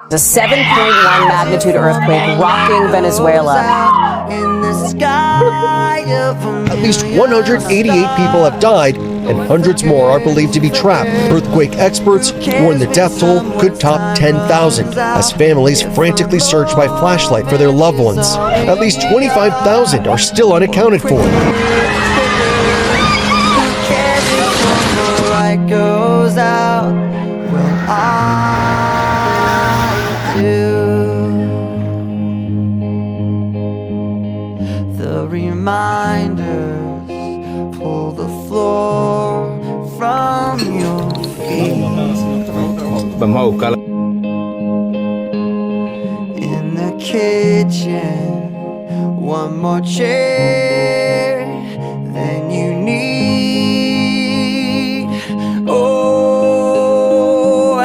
A 7.1 magnitude earthquake rocking Venezuela. At least 188 people have died, and hundreds more are believed to be trapped. Earthquake experts warn the death toll could top 10,000 as families frantically search by flashlight for their loved ones. At least 25,000 are still unaccounted for. The reminders pull the floor from your feet. In the kitchen, one more chair than you need.